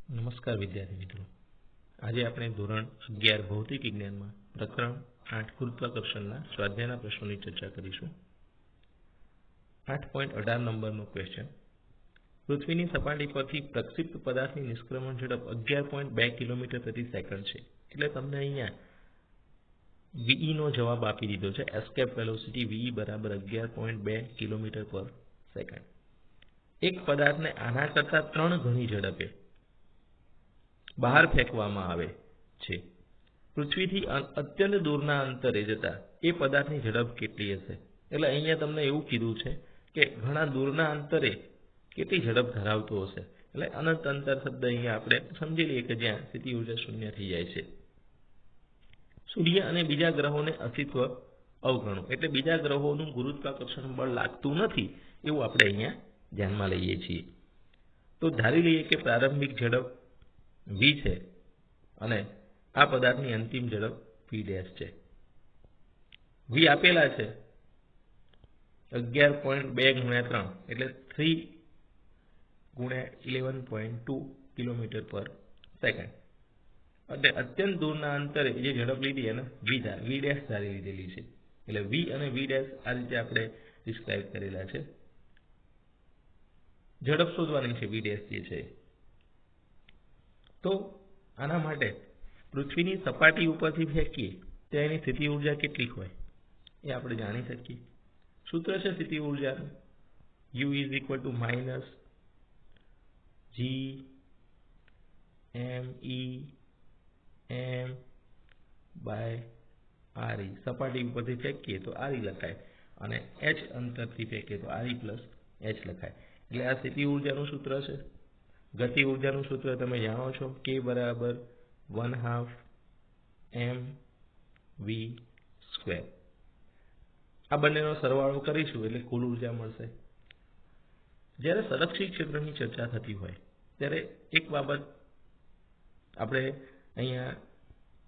નમસ્કાર વિદ્યાર્થી મિત્રો, આજે આપણે ધોરણ 11 ભૌતિક વિજ્ઞાનમાં પ્રકરણ 8 ગુરુત્વાકર્ષણના સ્વાધ્યાયના પ્રશ્નોની ચર્ચા કરીશું. 8.18 નંબરનો ક્વેશ્ચન. પૃથ્વીની સપાટી પરથી પ્રક્ષિપ્ત પદાર્થની નિષ્ક્રમણ ઝડપ 11.2 કિલોમીટર પ્રતિ સેકન્ડ છે. એટલે તમને અહીંયા VE નો જવાબ આપી દીધો છે. એસ્કેપ વેલોસિટી VE બરાબર 11.2 કિલોમીટર પર સેકન્ડ. એક પદાર્થને આના કરતા 3 ગણી ઝડપે બહાર ફેંકવામાં આવે છે. પૃથ્વીથી અત્યંત દૂરના અંતરે જતા એ પદાર્થની ઝડપ કેટલી હશે? એટલે અહીંયા તમને એવું કીધું છે કે ઘણા દૂરના અંતરે કેટલી ઝડપ ધરાવતો હશે. એટલે અનંત અંતર શબ્દ અહીંયા આપણે સમજી લઈએ કે જ્યાં સ્થિતિ ઊર્જા શૂન્ય થઈ જાય છે. સૂર્ય અને બીજા ગ્રહોને અસ્તિત્વ અવગણો. એટલે બીજા ગ્રહોનું ગુરુત્વાકર્ષણ બળ લાગતું નથી એવું આપણે અહીંયા ધ્યાનમાં લઈએ છીએ. તો ધારી લઈએ કે પ્રારંભિક ઝડપ v છે અને આ પદાર્થની અંતિમ ઝડપ v' છે. v આપેલા છે 11.2 ગુણ્યા 3 એટલે 3 ગુણ્યા 11.2 કિલોમીટર પર સેકન્ડ. એટલે અત્યંત દૂરના અંતરે જે ઝડપ લીધી એને v' ધારી લીધેલી છે. એટલે v અને v' આ રીતે આપણે ડિસ્ક્રાઇબ કરેલા છે. ઝડપ શોધવાની છે v' જે છે. તો આના માટે પૃથ્વીની સપાટી ઉપરથી ફેંકીએ તો એની સ્થિતિ ઊર્જા કેટલી હોય એ આપણે જાણી શકીએ. સૂત્ર છે સ્થિતિ ઊર્જાનું U = -GME/RE. સપાટી ઉપરથી ફેંકીએ તો RE લખાય અને h અંતરથી ફેંકીએ તો RE + h લખાય. એટલે આ સ્થિતિ ઊર્જાનું સૂત્ર છે. ગતિ ઊર્જાનું સૂત્ર તમે જાણો છો, K બરાબર 1/2 mv². આ બંનેનો સરવાળો કરીશું એટલે કુલ ઊર્જા મળશે. જ્યારે સંરક્ષિત ક્ષેત્રની ચર્ચા થતી હોય ત્યારે એક બાબત આપણે અહીંયા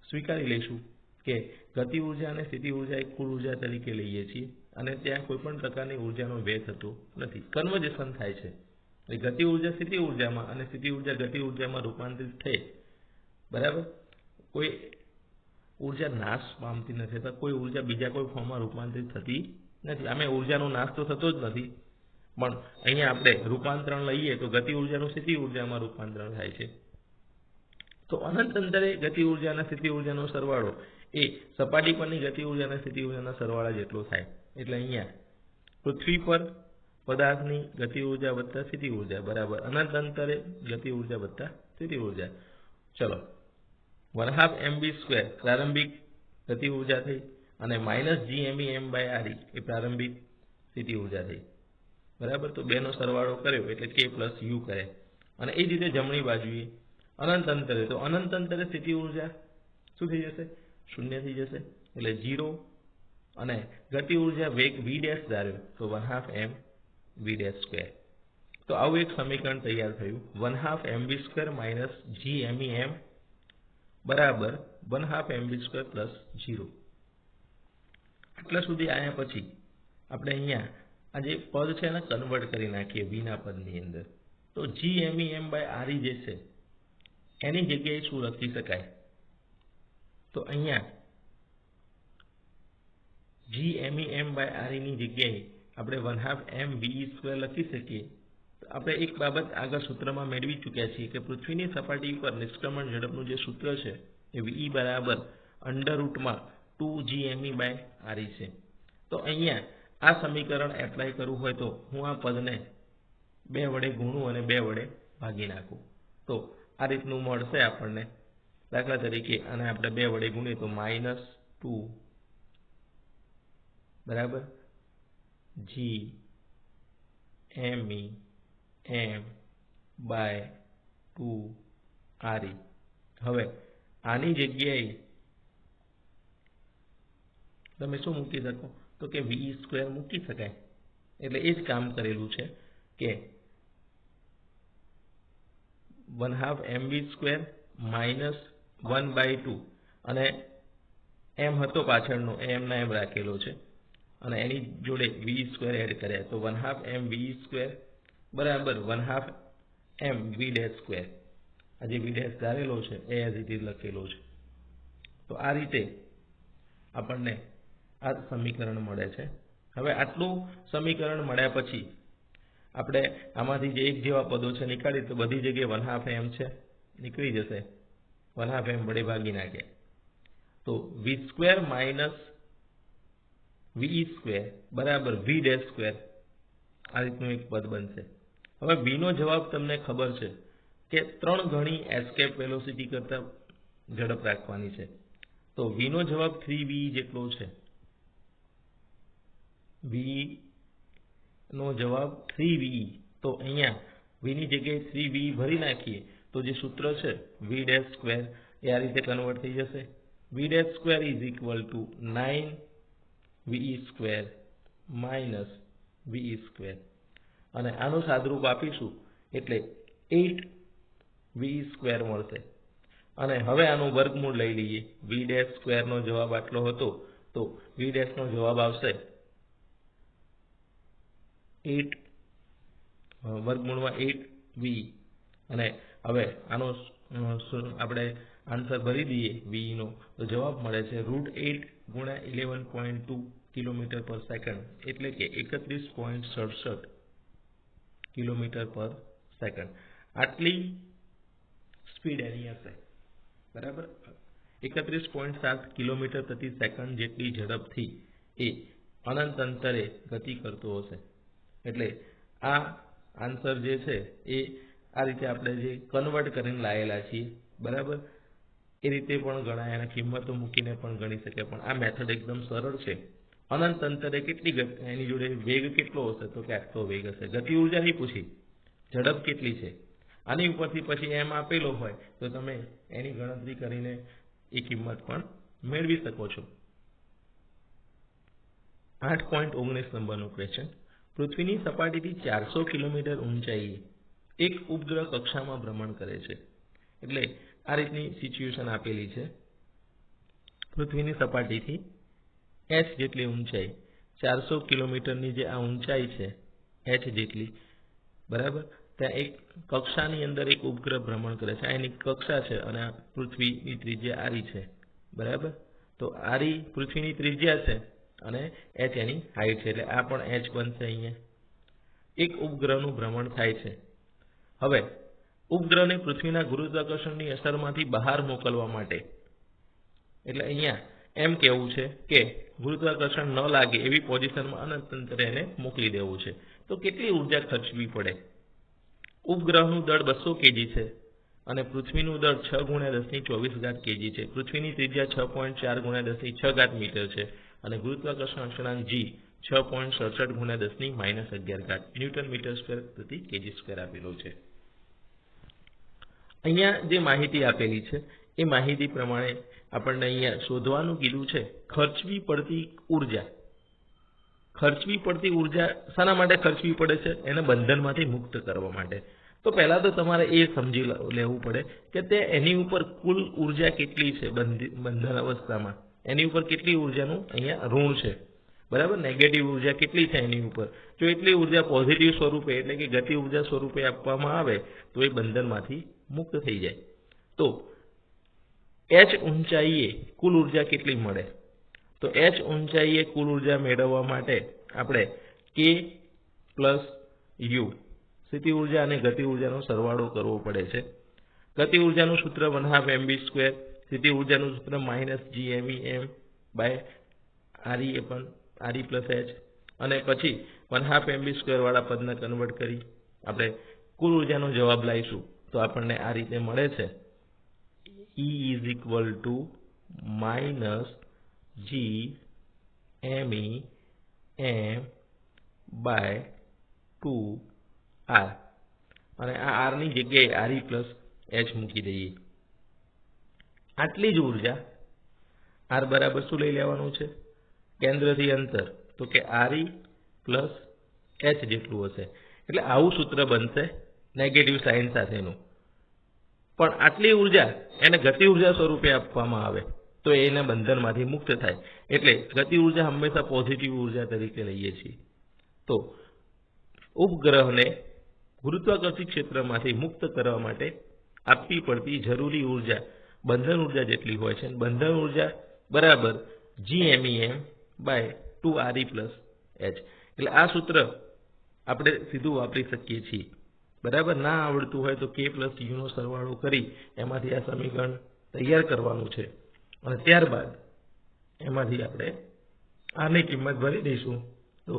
સ્વીકારી લઈશું કે ગતિ ઊર્જા અને સ્થિતિ ઊર્જા એક કુલ ઊર્જા તરીકે લઈએ છીએ અને ત્યાં કોઈ પણ પ્રકારની ઊર્જાનો વ્યય થતો નથી. કન્વર્જેશન થાય છે. ગતિ ઊર્જા સ્થિતિ ઊર્જામાં અને સ્થિતિ ઊર્જા ગતિ ઊર્જામાં રૂપાંતરિત થઈ, બરાબર. કોઈ ઊર્જા નાશ પામતી નથી અથવા કોઈ ઊર્જા બીજા કોઈ ફોર્મમાં રૂપાંતરિત થતી નથી. આમે ઊર્જાનો નાશ તો થતો જ નથી, પણ અહીંયા આપણે રૂપાંતરણ લઈએ તો ગતિ ઊર્જાનું સ્થિતિ ઊર્જામાં રૂપાંતરણ થાય છે. તો અનંત અંતરે ગતિ ઊર્જા અને સ્થિતિ ઊર્જાનો સરવાળો એ સપાટી પરની ગતિ ઊર્જા અને સ્થિતિ ઊર્જાના સરવાળા જેટલો થાય. એટલે અહીંયા પૃથ્વી પર પદાર્થની ગતિ ઊર્જા વત્તા સ્થિતિ ઊર્જા બરાબર અનંત અંતરે ગતિ ઊર્જા વત્તા સ્થિતિ ઊર્જા. ચલો, 1/2 mv² પ્રારંભિક ગતિ ઊર્જા થઈ અને -GME/RE એ પ્રારંભિક સ્થિતિ ઊર્જા થઈ, બરાબર. તો બેનો સરવાળો કર્યો એટલે K + U કરે. અને એ જ રીતે જમણી બાજુએ અનંત અંતરે, તો અનંત અંતરે સ્થિતિ ઊર્જા શું થઈ જશે? શૂન્ય થઈ જશે. એટલે 0 અને ગતિ ઊર્જા વેગ v' ધાર્યો તો 1/2 mv². તો આવું એક સમીકરણ તૈયાર થયું. 1/2 mv² - GMEM બરાબર 1/2 mv² + 0. આટલા સુધી આવ્યા પછી આપણે અહીંયા આ જે પદ છે એને કન્વર્ટ કરી નાખીએ v ના પદની અંદર. તો GMEM/RE જે છે એની જગ્યાએ શું લખી શકાય? તો અહીંયા GMEM/RE ની જગ્યાએ આપણે 1/2 mve² લખી શકીએ. તો આપણે એક બાબત આગળ સૂત્રમાં મેળવી ચૂક્યા છીએ કે પૃથ્વીની સપાટી પર નિષ્ક્રમણ ઝડપનું જે સૂત્ર છે એ VE બરાબર √2 GME/RE છે. તો અહીંયા આ સમીકરણ એપ્લાય કરવું હોય તો હું આ પદને 2 વડે ગુણું અને 2 વડે ભાગી નાખું તો આ રીતનું મળશે આપણને. દાખલા તરીકે આને આપણે 2 વડે ગુણીએ તો -2 બરાબર GMEM/2RE. હવે આની જગ્યાએ તમે શું મૂકી શકો? તો કે VE² મૂકી શકાય. એટલે એ જ કામ કરેલું છે કે 1/2 mv² - 1/2 અને m હતો પાછળનો એમ ના એમ રાખેલો છે અને એની જોડે VE² એડ કર્યા તો 1/2 mve² બરાબર 1/2 mv². આ જે v' ધારેલો છે એ એઝ ઇટ ઇઝ લખેલો છે. તો આ રીતે આપણને આ સમીકરણ મળે છે. હવે આટલું સમીકરણ મળ્યા પછી આપણે આમાંથી જે એક જેવા પદો છે નીકાળી તો બધી જગ્યાએ 1/2 m છે નીકળી જશે. 1/2 m વડે ભાગી નાખે તો v² - ve² બરાબર v'² આ રીતનું એક પદ બનશે. હવે v નો જવાબ તમને ખબર છે કે 3 ગણી એસ્કેપ વેલોસિટી કરતા ઝડપ રાખવાની છે. તો v નો જવાબ 3ve જેટલો છે. v નો જવાબ 3ve. તો અહીંયા v ની જગ્યાએ 3ve ભરી નાખીએ તો જે સૂત્ર છે v'² એ આ રીતે કન્વર્ટ થઈ જશે. v'² = 9ve² - ve². અને આનું સાદરૂપ આપીશું એટલે 8ve² મળશે. અને હવે આનું વર્ગમૂળ લઈ લઈએ. v'² નો જવાબ આટલો હતો તો v' નો જવાબ આવશે 8/8ve. અને હવે આનો આપણે આન્સર ભરી દઈએ v નો તો જવાબ મળે છે √8 × 11.2 km/s એટલે કે 31.67 km/s. આટલી સ્પીડ એની હશે બરાબર. 31.7 km/s જેટલી ઝડપથી એ અનંત અંતરે ગતિ કરતો હશે. એટલે આ આન્સર જે છે એ આ રીતે આપણે જે કન્વર્ટ કરીને લાયેલા છીએ બરાબર એ રીતે પણ ગણાય અને કિંમતો મૂકીને પણ ગણી શકે. પણ આ મેથડ એકદમ સરળ છે. અનંત અંતરે કેટલી એની જોડે વેગ કેટલો હશે તો કે આટલો વેગ હશે. ગતિ ઉર્જા નહીં પૂછી, ઝડપ કેટલી છે. આની ઉપરથી પછી એમ આપેલો હોય તો તમે એની ગણતરી કરીને એ કિંમત પણ મેળવી શકો છો. 8.19 નંબરનો ક્વેશ્ચન. પૃથ્વીની સપાટીથી 400 કિલોમીટર ઊંચાઈએ એક ઉપગ્રહ કક્ષામાં ભ્રમણ કરે છે. એટલે આ રીતની સિચ્યુએશન આપેલી છે. પૃથ્વીની સપાટીથી h જેટલી ઊંચાઈ 400 કિલોમીટરની જે આ ઊંચાઈ છે h જેટલી બરાબર ત્યાં એક કક્ષાની અંદર એક ઉપગ્રહ ભ્રમણ કરે છે. આ એની કક્ષા છે અને પૃથ્વીની ત્રિજ્યા આરી છે બરાબર. તો આરી પૃથ્વીની ત્રિજ્યા છે અને h એની હાઈટ છે એટલે આ પણ h બનશે. અહીંયા એક ઉપગ્રહનું ભ્રમણ થાય છે. હવે ઉપગ્રહને પૃથ્વીના ગુરુત્વાકર્ષણની અસરમાંથી બહાર મોકલવા માટે એટલે અહીંયા એમ કહેવું છે કે ગુરુત્વાકર્ષણ ન લાગે એવી પોઝિશનમાં અનંત અંતરે એને મોકલી દેવું છે. તો કેટલી ઉર્જા ખર્ચવી પડે? ઉપગ્રહનું દળ 200 kg છે અને પૃથ્વીનું દળ 6 × 1024 kg છે. પૃથ્વીની ત્રિજ્યા 6.4 × 10⁻⁴ મીટર છે અને ગુરુત્વાકર્ષણ અચળાંક g 6.67 × 10⁻11 ન્યૂટન મીટર સ્ક્વેર પ્રતિ kg² આપેલો છે. અહીંયા જે માહિતી આપેલી છે એ માહિતી પ્રમાણે આપણને અહીંયા શોધવાનું કીધું છે ખર્ચવી પડતી ઉર્જા. ખર્ચવી પડતી ઉર્જા શાના માટે ખર્ચવી પડે છે? એને બંધનમાંથી મુક્ત કરવા માટે. તો પહેલા તો તમારે એ સમજી લેવું પડે કે તે એની ઉપર કુલ ઉર્જા કેટલી છે. બંધન અવસ્થામાં એની ઉપર કેટલી ઉર્જાનું અહીંયા ઋણ છે બરાબર. નેગેટિવ ઉર્જા કેટલી છે એની ઉપર. જો એટલી ઉર્જા પોઝિટિવ સ્વરૂપે એટલે કે ગતિ ઉર્જા સ્વરૂપે આપવામાં આવે તો એ બંધનમાંથી મુક્ત થઈ જાય. તો h ઊંચાઈએ કુલ ઉર્જા કેટલી મળે? તો h ઊંચાઈએ કુલ ઉર્જા મેળવવા માટે આપણે k + u સ્થિતિ ઉર્જા અને ગતિ ઉર્જાનો સરવાળો કરવો પડે છે. ગતિ ઉર્જાનું સૂત્ર 1/2 mv², સ્થિતિ ઉર્જાનું સૂત્ર -gmem/re + h અને પછી 1/2 mv² વાળા પદને કન્વર્ટ કરી આપણે કુલ ઉર્જાનો જવાબ લાવીશું તો આપણને આ રીતે મળે છે. E = -gmem/2r અને આ r ની જગ્યાએ re + h મૂકી દઈએ. આટલી જ ઉર્જા r બરાબર શું લઈ લેવાનું છે? કેન્દ્રથી અંતર તો કે re + h જેટલું હશે. એટલે આવું સૂત્ર બનશે નેગેટિવ સાઇન સાથેનું. પણ આટલી ઉર્જા એને ગતિ ઉર્જા સ્વરૂપે આપવામાં આવે તો એને બંધનમાંથી મુક્ત થાય. એટલે ગતિ ઉર્જા હંમેશા પોઝિટિવ ઉર્જા તરીકે લઈએ છીએ. તો ઉપગ્રહને ગુરુત્વાકર્ષિત ક્ષેત્રમાંથી મુક્ત કરવા માટે આપવી પડતી જરૂરી ઉર્જા બંધન ઉર્જા જેટલી હોય છે. બંધન ઉર્જા બરાબર Gmem/2Re+H. એટલે આ સૂત્ર આપણે સીધું વાપરી શકીએ છીએ. બરાબર. ના આવડતું હોય તો K+U નો સરવાળો કરી એમાંથી આ સમીકરણ તૈયાર કરવાનું છે અને ત્યારબાદ એમાંથી આપણે આની કિંમત ભરી દઈશું. તો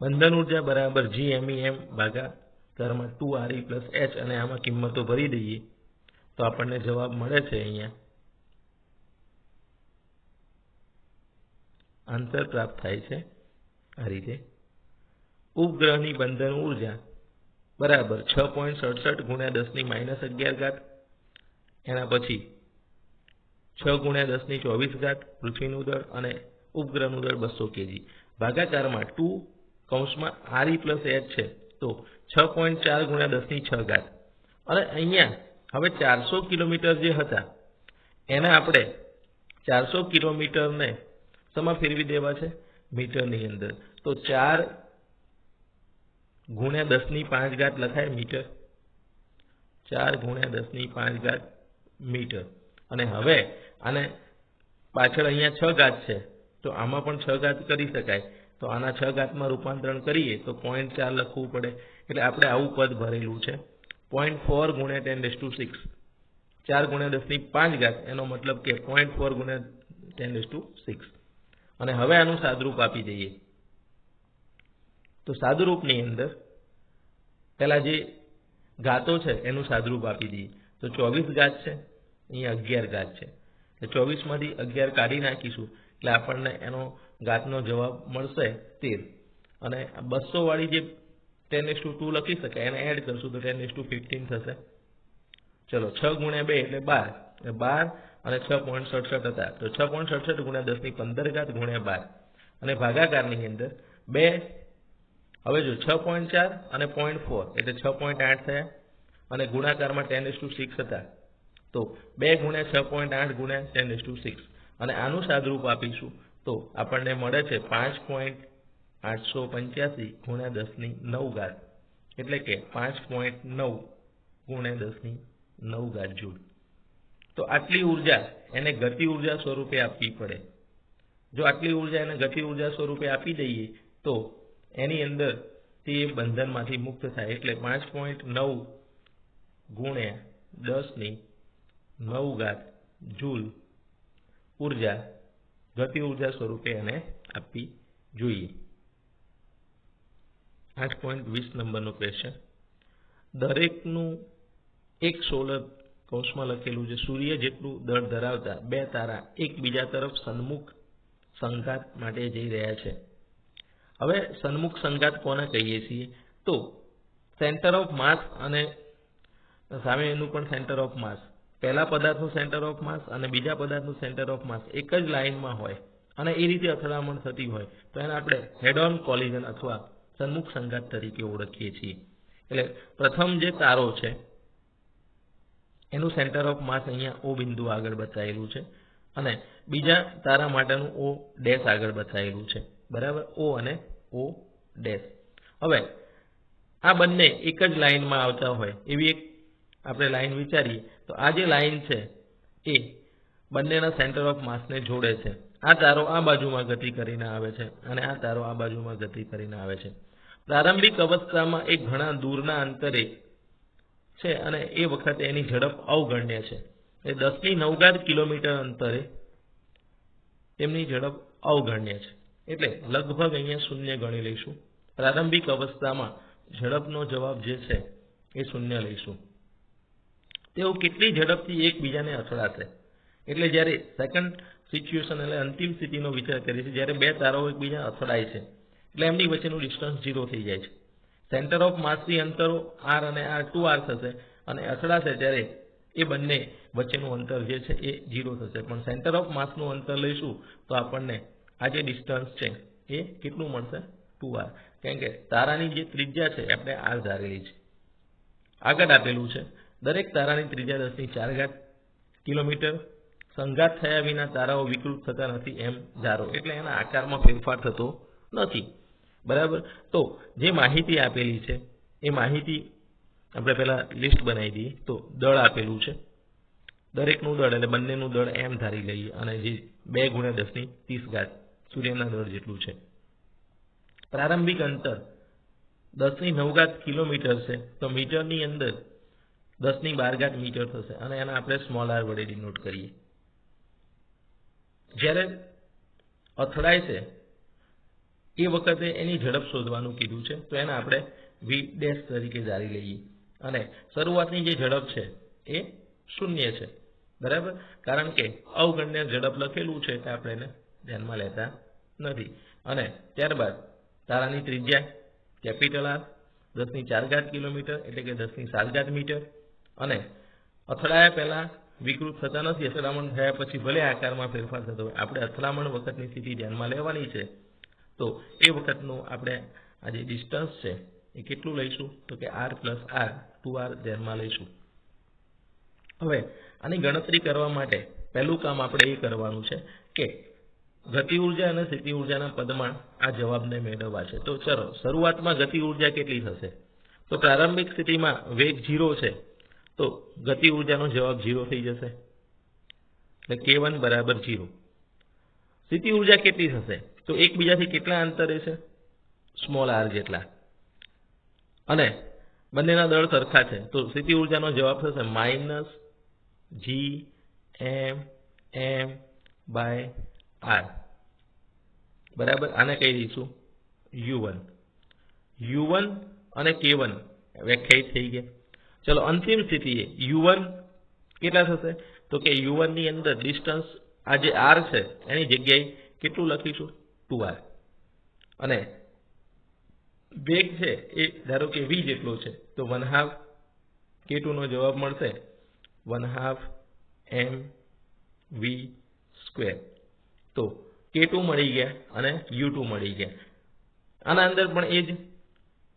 બંધન ઉર્જા બરાબર Gmem/2Re+H અને આમાં કિંમતો ભરી દઈએ તો આપણને જવાબ મળે છે. અહીંયા આન્સર પ્રાપ્ત થાય છે આ રીતે. ઉપગ્રહની બંધન ઉર્જા બરાબર 6.67 × 10⁻11 એના પછી 6 × 10⁻24 પૃથ્વીનું દળ અને ઉપગ્રહનું દળ 200 kg ભાગાકારમાં 2 Re+H છે તો 6.4 × 10⁶ અને અહીંયા હવે 400 કિલોમીટર જે હતા એને આપણે 400 કિલોમીટરને શેમાં ફેરવી દેવા છે? મીટરની અંદર. તો 4 × 10⁵ લખાય મીટર. 4 × 10⁵ મીટર. અને હવે આને પાછળ અહીંયા 6 છે તો આમાં પણ 6 કરી શકાય. તો આના 6 માં રૂપાંતરણ કરીએ તો 0.4 લખવું પડે. એટલે આપણે આવું પદ ભરેલું છે. 0.4 × 10⁶. 4 × 10⁵ એનો મતલબ કે 0.4 × 10⁶. અને હવે આનું સાદુરૂપ આપી દઈએ. તો સાદુરૂપની અંદર પહેલા જે ઘાતો છે એનું સાદુરૂપ આપી દઈએ. તો 24 છે, અહીંયા 11 છે. એટલે 24 માંથી 11 કાઢી નાખીશું એટલે આપણને એનો ઘાતનો જવાબ મળશે 13. અને 200 વાળી જે 10⁻2 લખી શકાય એને એડ કરશું તો 10⁻15 થશે. ચલો 6 × 2 એટલે 12. 12 અને 6.67 હતા તો 6.67 × 10⁻15 × 12 અને ભાગાકારની અંદર 2. હવે જો 6.4 અને 0.4 એટલે 6.8 થયા અને ગુણાકારમાં 10⁻6 હતા તો 2 × 6.8 × 10⁻6 અને આનું સાદુરૂપ આપીશું તો આપણને મળે છે 5.885 × 10⁹ એટલે કે 5.9 × 10⁹ જૂલ. તો આટલી ઉર્જા એને ગતિ ઉર્જા સ્વરૂપે આપવી પડે. જો આટલી ઉર્જા એને ગતિ ઉર્જા સ્વરૂપે આપી દઈએ તો એની અંદર તે બંધનમાંથી મુક્ત થાય. એટલે 5.9 × 10⁹ જૂલ ઉર્જા ગતિ ઉર્જા સ્વરૂપે એને આપવી જોઈએ. 8.20 નંબરનો ક્વેશ્ચન. દરેકનું એક સોલર કૌંસમાં લખેલું છે સૂર્ય જેટલું દળ ધરાવતા 2 તારા એકબીજા તરફ સન્મુખ સંઘાત માટે જઈ રહ્યા છે. હવે સન્મુખ સંઘાત કોને કહીએ છીએ? તો સેન્ટર ઓફ માસ અને સામે એનું પણ સેન્ટર ઓફ માસ, પહેલા પદાર્થનું સેન્ટર ઓફ માસ અને બીજા પદાર્થનું સેન્ટર ઓફ માસ એક જ લાઇનમાં હોય અને એ રીતે અથડામણ થતી હોય તો એને આપણે હેડ ઓન કોલિઝન અથવા સન્મુખ સંઘાત તરીકે ઓળખીએ છીએ. એટલે પ્રથમ જે તારો છે એનું સેન્ટર ઓફ માસ અહીંયા O બિંદુ આગળ બતાવેલું છે અને બીજા તારા માટેનું O ડેશ આગળ બતાવેલું છે. બરાબર. O અને O ડેશ. હવે આ બંને એક જ લાઇનમાં આવતા હોય એવી એક આપણે લાઇન વિચારીએ તો આ જે લાઇન છે એ બંનેના સેન્ટર ઓફ માસને જોડે છે. આ તારો આ બાજુમાં ગતિ કરીને આવે છે અને આ તારો આ બાજુમાં ગતિ કરીને આવે છે. પ્રારંભિક અવસ્થામાં એ ઘણા દૂરના અંતરે છે અને એ વખતે એની ઝડપ અવગણ્ય છે. એ 10⁹ કિલોમીટર અંતરે તેમની ઝડપ અવગણ્ય છે. એટલે લગભગ અહીંયા 0 ગણી લઈશું. પ્રારંભિક અવસ્થામાં ઝડપનો જવાબ જે છે એ 0 લઈશું. તેઓ કેટલી ઝડપથી એકબીજાને અથડાશે? એટલે જ્યારે સેકન્ડ સિચ્યુએશન એટલે અંતિમ સ્થિતિનો વિચાર કરીએ છીએ જ્યારે 2 તારાઓ એકબીજા અથડાય છે એટલે એમની વચ્ચેનું ડિસ્ટન્સ 0 થઈ જાય છે. સેન્ટર ઓફ માસથી અંતરો r અને r 2r થશે અને અથડાશે ત્યારે એ બંને વચ્ચેનું અંતર જે છે એ 0 થશે. પણ સેન્ટર ઓફ માસનું અંતર લઈશું તો આપણને આ જે ડિસ્ટન્સ છે એ કેટલું મળશે? 2r. કારણ કે તારાની જે ત્રિજ્યા છે આપણે r ધારેલી છે. આગળ આપેલું છે દરેક તારાની ત્રિજ્યા 10⁴ કિલોમીટર. સંઘાત થયા વિના તારાઓ વિકૃત થતા નથી એમ ધારો. એટલે એના આકારમાં ફેરફાર થતો નથી. બરાબર. તો જે માહિતી આપેલી છે એ માહિતી આપણે પહેલા લિસ્ટ બનાવી દઈએ. તો દળ આપેલું છે, દરેકનું દળ એટલે બંનેનું દળ એમ ધારી લઈએ, અને જે 2 × 10⁻30 સૂર્યના દળ જેટલું છે. પ્રારંભિક અંતર 10⁹ કિલોમીટર છે, તો મીટરની અંદર 10⁻12 મીટર થશે, અને એના આપણે સ્મોલ r વડે ડિનોટ કરીએ. જ્યારે અથડાય છે એ વખતે એની ઝડપ શોધવાનું કીધું છે, તો એને આપણે v' તરીકે ધારી લઈએ, અને શરૂઆતની જે ઝડપ છે એ 0 છે, બરાબર, કારણ કે અવગણ્ય ઝડપ લખેલું છે એટલે આપણે એને ધ્યાનમાં લેતા નથી. અને ત્યારબાદ તારાની ત્રિજ્યા કેપિટલ R 10⁴ કિલોમીટર એટલે કે 10⁻7 મીટર, અને અથડાયા પહેલા વિકૃત થતા નથી, અથડામણ થયા પછી ભલે આકારમાં ફેરફાર થતો હોય, આપણે અથડામણ વખતની સ્થિતિ ધ્યાનમાં લેવાની છે. તો એ વખતનું આપણે આ જે ડિસ્ટન્સ છે એ કેટલું લઈશું, તો કે r + r 2r ધ્યાનમાં લઈશું. હવે આની ગણતરી કરવા માટે પહેલું કામ આપણે એ કરવાનું છે કે ગતિ ઉર્જા અને સ્થિતિ ઉર્જાના પદમાં આ જવાબને મેળવવા છે. તો ચલો, શરૂઆતમાં ગતિ ઉર્જા કેટલી થશે, તો પ્રારંભિક સ્થિતિમાં વેગ 0 છે, તો ગતિ ઉર્જાનો જવાબ 0 થઈ જશે, એટલે k1 = 0. સ્થિતિ ઉર્જા કેટલી થશે, તો એકબીજાથી કેટલા અંતરે છે, સ્મોલ r જેટલા, અને બંનેના દળ સરખા છે, તો સ્થિતિ ઉર્જાનો જવાબ થશે -GMM/r, બરાબર. આને કહી દઈશું u1 અને k1 વ્યાખ્યાયિત થઈ ગયા. ચલો, અંતિમ સ્થિતિએ u1 કેટલા થશે, તો કે u1 ની અંદર ડિસ્ટન્સ આ જે r છે એની જગ્યાએ કેટલું લખીશું, 2r, અને વેગ છે એ ધારો કે v જેટલો છે, તો 1/2 k2 નો જવાબ મળશે 1/2 mv². તો k2 મળી ગયા અને u2 મળી ગયા. આના અંદર પણ એ જ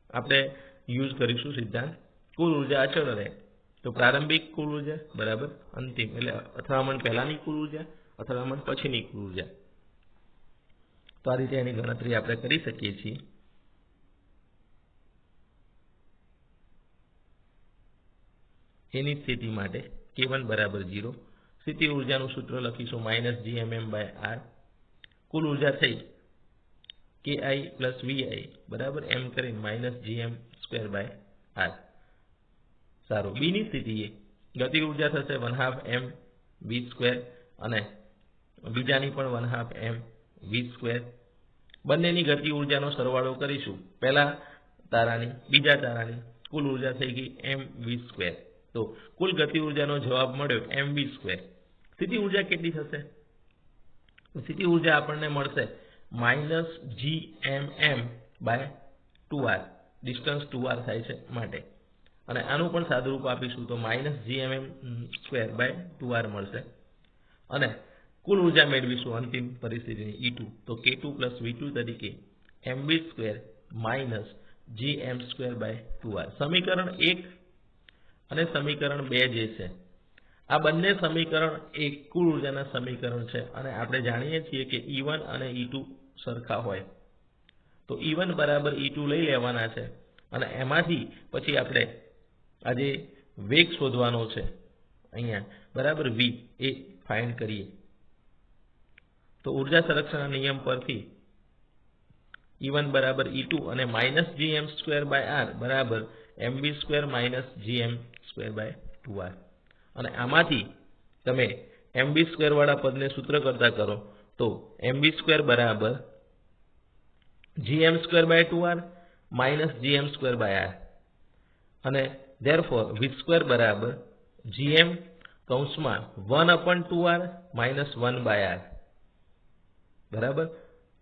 આપણે યુઝ કરીશું સિદ્ધાંત, કુલ ઉર્જા અચળ રહે, તો પ્રારંભિક કુલ ઉર્જા બરાબર અંતિમ, એટલે અથડામણ પહેલાની કુલ ઉર્જા, અથડામણ પછીની કુલ ઉર્જા. તો આ રીતે એની ગણતરી આપણે કરી શકીએ છીએ. એની સ્થિતિ માટે k1 = 0, સ્થિતિ ઉર્જાનું સૂત્ર લખીશું -GMM/r, કુલ ઉર્જા થઈ ki + vi બરાબર, એમ કરીને -gm²/r. સારું. બીની સ્થિતિએ ગતિ ઉર્જા થશે 1/2 mv², અને બીજાની પણ 1/2 mv². બંનેની ગતિ ઉર્જાનો સરવાળો કરીશું, પહેલા તારાની બીજા તારાની, કુલ ઉર્જા થઈ ગઈ mv². તો કુલ ગતિ ઉર્જાનો જવાબ મળ્યો mv². સ્થિતિ ઉર્જા કેટલી થશે, સ્થિતિ ઉર્જા આપણને મળશે -GMM/2r, ડિસ્ટન્સ 2r થાય છે માટે, અને આનું પણ સાદુરૂપ આપીશું તો -GMM²/2r મળશે, અને કુલ ઉર્જા મેળવીશું અંતિમ પરિસ્થિતિની E2, તો k2 + v2 તરીકે mv² - gm²/2r. સમીકરણ 1 અને સમીકરણ 2 જે છે, આ બંને સમીકરણ એક કુલ ઉર્જાના સમીકરણ છે, અને આપણે જાણીએ છીએ કે E1 અને E2 સરખા હોય, તો E1 = E2 લઈ લેવાના છે, અને એમાંથી પછી આપણે આજે વેગ શોધવાનો છે અહીંયા, બરાબર, v એ ફાઇન્ડ કરીએ. તો ઉર્જા સંરક્ષણના નિયમ પરથી E1 = E2 અને -gm²/r બરાબર mv² - gm²/2r, અને આમાંથી તમે mv² વાળા પદને સૂત્ર કરતા કરો તો mv² = gm²/2r - gm²/r, અને therefore v² = gm(1/2r - 1/r), બરાબર.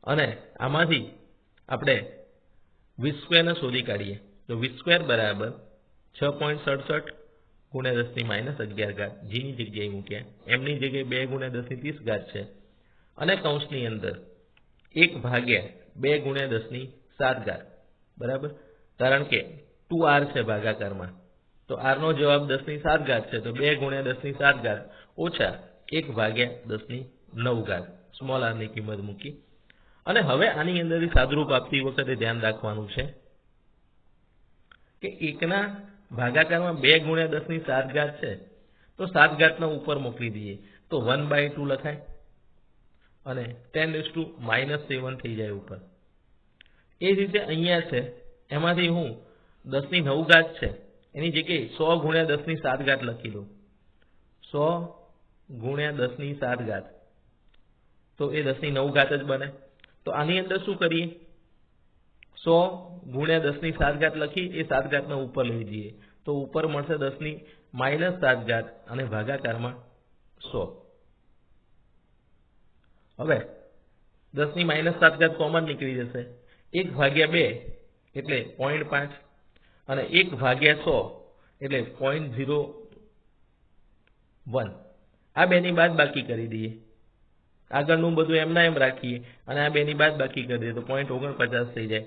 અને આમાંથી આપણે v² ને શોધી કાઢીએ, તો v² = 6.67 × 10⁻11, g ની જગ્યાએ મૂક્યા, m ની જગ્યાએ 2 × 10⁻30 છે, અને કૌંસની અંદર 1/2 × 10⁻7, બરાબર, કારણ કે 2r છે ભાગાકારમાં, તો r નો જવાબ 10⁻7 છે, તો 2 × 10⁻7 ઓછા 1/10⁹ સ્મોલ r ની કિંમત મૂકી. અને હવે આની અંદરથી સાદુરૂપ આપતી વખતે ધ્યાન રાખવાનું છે કે 1ના ભાગાકારમાં 2 ગુણ્યા 10 ની 7 ઘાત છે, તો 7 ઘાતનો ઉપર મોકલી દઈએ તો 1/2 લખાય અને 10⁻⁻7 થઈ જાય ઉપર. એ જ રીતે અહીંયા છે, એમાંથી હું 10 ની 9 ઘાત છે એની જગ્યાએ 100 ગુણ્યા 10 ની 7 ઘાત લખી દઉં. 100 ગુણ્યા 10 ની 7 ઘાત, તો એ 10 ની 9 ઘાત જ બને. તો આની અંદર શું કરીએ, 100 ગુણ્યા 10 ની 7 ઘાત લખી એ 7 ઘાતનો ઉપર લઈ જઈએ તો ઉપર મળશે 10 ની -7 ઘાત અને ભાગાકારમાં 100. હવે 10 ની -7 ઘાત કોમન નીકળી જશે. 1/2 એટલે 0.5 અને 1/100 એટલે 0.01. આ બેની બાદ બાકી કરી દઈએ. આગળનું બધું એમના એમ રાખીએ અને આ બેની બાદ બાકી કરી દઈએ તો 0.49 થઈ જાય.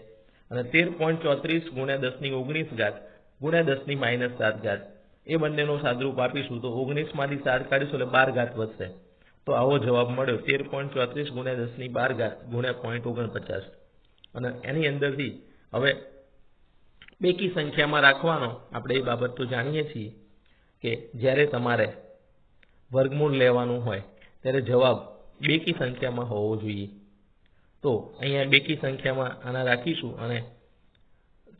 અને 13.34 ગુણ્યા 10 ની 19 ઘાત ગુણ્યા 10 ની -7 ઘાત, એ બંનેનું સાદરૂપ આપીશું તો 19 માંથી 7 કાઢીશું એટલે 12 ઘાત વધશે. તો આવો જવાબ મળ્યો 13.34 ગુણ્યા 10 ની 12 ઘાત ગુણ્યા 0.49. અને એની અંદરથી હવે બેકી સંખ્યામાં રાખવાનો. આપણે એ બાબત તો જાણીએ છીએ કે જ્યારે તમારે વર્ગમૂળ લેવાનું હોય ત્યારે જવાબ બેકી સંખ્યામાં હોવો જોઈએ. તો અહીંયા બેકી સંખ્યામાં આના રાખીશું અને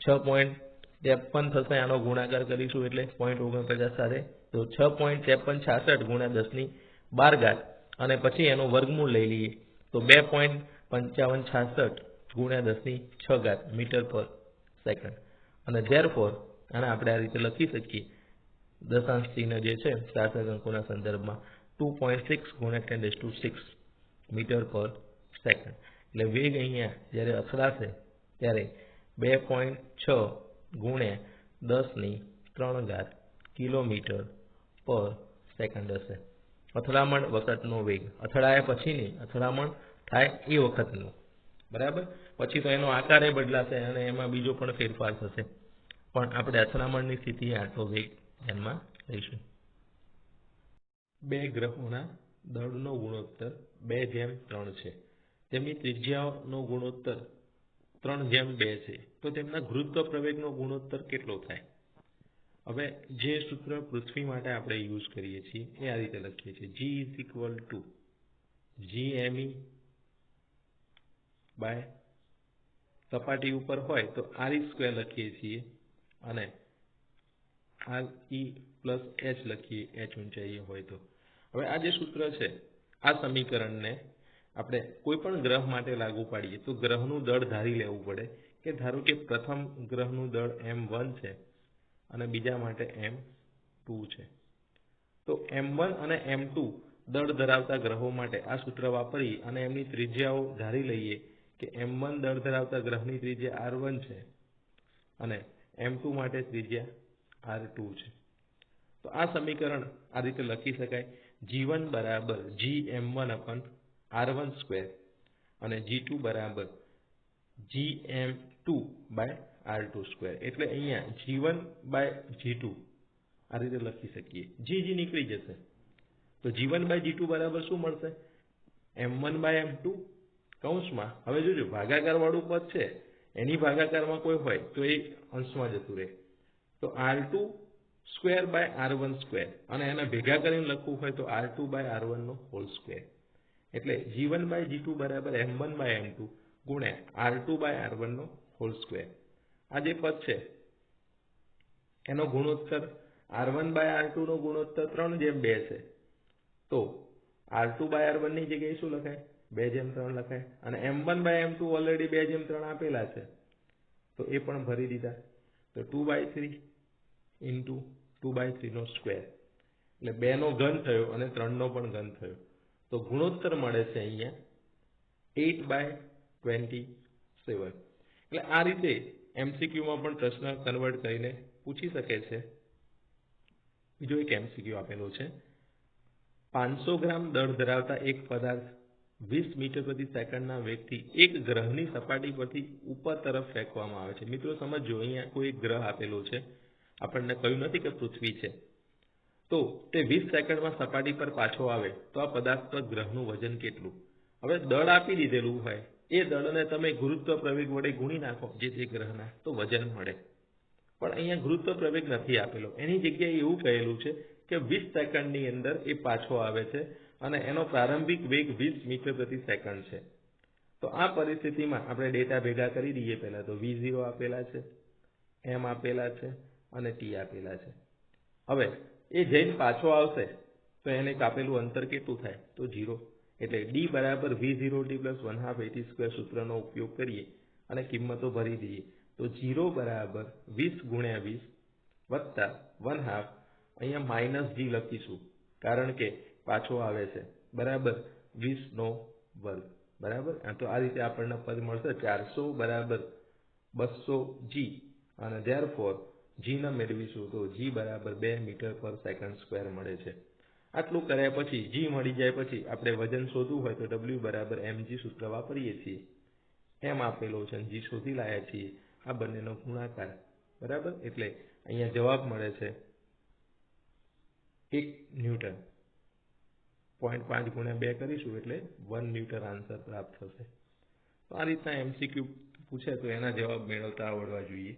6.53 થશે. આનો ગુણાકાર કરીશું એટલે 0.49 સાથે તો 6.5366 ગુણ્યા 10 ની 12 ઘાત અને પછી એનો વર્ગમૂળ લઈ લઈએ તો 2.5566 ગુણ્યા 10 ની 6 ઘાત મીટર પર સેકન્ડ. અને ધેરફોર આને આપણે આ રીતે લખી શકીએ, દશાંશ ચિહ્ન જે છે સાર્થક અંકોના સંદર્ભમાં 2.6 ગુણ્યા 10⁶ મીટર પર સેકન્ડ. એટલે વેગ અહીંયા જ્યારે અથડાશે ત્યારે 2.6 ગુણ્યા 10 ની 3 ઘાત કિલોમીટર પર સેકન્ડ હશે. અથડામણ વખતનો વેગ, અથડાયા પછીની અથડામણ થાય એ વખતનો, બરાબર. પછી તો એનો આકાર બદલાશે અને એમાં બીજો પણ ફેરફાર થશે, પણ આપણે અથડામણની સ્થિતિએ આટલો વેગ ધ્યાનમાં લઈશું. બે ગ્રહોના દળનો ગુણોત્તર 2:3 છે. તેમની ત્રિજ્યાનો ગુણોત્તર 3:2 છે. તો તેમના ગુરુત્વ પ્રવેગનો ગુણોત્તર કેટલો થાય? હવે જે સૂત્ર પૃથ્વી માટે આપણે યુઝ કરીએ છીએ એ આ રીતે લખીએ છીએ, G = GME બાય સપાટી ઉપર હોય તો RE² લખીએ છીએ અને RE પ્લસ H લખીએ H ઊંચાઈએ હોય તો. હવે આ જે સૂત્ર છે આ સમીકરણને આપણે કોઈ પણ ગ્રહ માટે લાગુ પાડીએ તો ગ્રહનું દળ ધારી લેવું પડે કે ધારો કે પ્રથમ ગ્રહનું દળ M1 છે અને બીજા માટે M2 છે. તો M1 અને M2 દળ ધરાવતા ગ્રહો માટે આ સૂત્ર વાપરી અને એમની ત્રિજ્યાઓ ધારી લઈએ કે M1 દળ ધરાવતા ગ્રહની ત્રિજ્યા R1 છે અને M2 માટે ત્રિજ્યા R2 છે. તો આ સમીકરણ આ રીતે લખી શકાય, G1 = GM1/R12 અને G2 = GM2/R22. એટલે અહીંયા G1/G2 આ રીતે લખી શકીએ. G નીકળી જશે તો G1/G2 બરાબર શું મળશે? M1/M2 કૌંસમાં. હવે જોજો ભાગાકાર વાળું પદ છે એની ભાગાકારમાં કોઈ હોય તો એ અંશમાં જતું રહે, તો R2² અને એના ભેગા કરીને લખવું હોય તો R2/R1². એટલે G1/G2 = M1/M2 ગુણ્યા R2/R1². આ જે પદ છે એનો ગુણોત્તર R1/R2 નો ગુણોત્તર 3:2 છે. તો R2/R1 ની જગ્યાએ શું લખાય? 2:3 લખાય. અને M1/M2 ઓલરેડી 2:3 આપેલા છે તો એ પણ ભરી દીધા. તો 2/3 × 2/3². એટલે 2 નો ઘન થયો અને 3 નો પણ ઘન થયો. તો ગુણોત્તર મળે છે અહીંયા 8/27. એટલે આ રીતે MCQમાં પણ પ્રશ્ન કન્વર્ટ કરીને પૂછી શકે છે. બીજો એક MCQ આપેલો છે, 500 ગ્રામ દળ ધરાવતા એક પદાર્થ 20 મીટર પ્રતિ સેકન્ડના વેગથી એક ગ્રહની સપાટી પરથી ઉપર તરફ ફેંકવામાં આવે છે. મિત્રો સમજો, અહીંયા કોઈ એક ગ્રહ આપેલો છે, આપણને કહ્યું નથી કે પૃથ્વી છે. તો તે 20 સેકન્ડમાં સપાટી પર પાછો આવે તો આ પદાર્થ પર ગ્રહનું વજન કેટલું? હવે દળ આપી દીધેલું હોય એ દળને તમે ગુરુત્વ પ્રવેગ વડે ગુણી નાખો જે તે ગ્રહના તો વજન મળે. પણ અહીંયા ગુરુત્વ પ્રવેગ નથી આપેલો, એની જગ્યાએ એવું કહેલું છે કે 20 સેકન્ડની અંદર એ પાછો આવે છે અને એનો પ્રારંભિક વેગ 20 મીટર પ્રતિ સેકન્ડ છે. તો આ પરિસ્થિતિમાં આપણે ડેટા ભેગા કરી દઈએ. પહેલા તો v0 આપેલા છે, m આપેલા છે અને t આપેલા છે. હવે એ જઈને પાછો આવશે તો એને કાપેલું અંતર કેટલું થાય? તો 0. એટલે d બરાબર v0t + 1/2at² સૂત્રનો ઉપયોગ કરીએ અને કિંમતો ભરી દઈએ તો 0 બરાબર 20 × 20 વત્તા 1/2, અહીંયા માઇનસ g લખીશું કારણ કે પાછો આવે છે, બરાબર 20 નો વર્ગ, બરાબર. તો આ રીતે આપણને પદ મળશે 400 બરાબર 200g અને therefore g ને મેળવીશું તો g બરાબર 2 મીટર/સેકન્ડ² મળે છે. આટલું કર્યા પછી g મળી જાય પછી આપણે વજન શોધવું હોય તો w બરાબર mg સૂત્ર વાપરીએ છીએ. m આપેલો છે અને g શોધી લાયા છીએ. આ બંનેનો ગુણાકાર, બરાબર. એટલે અહીંયા જવાબ મળે છે 1 ન્યૂટન. 0.5 × 2 કરીશું એટલે 1 ન્યૂટન આન્સર પ્રાપ્ત થશે. તો આ રીતના MCQ પૂછે તો એના જવાબ મેળવતા આવડવા જોઈએ.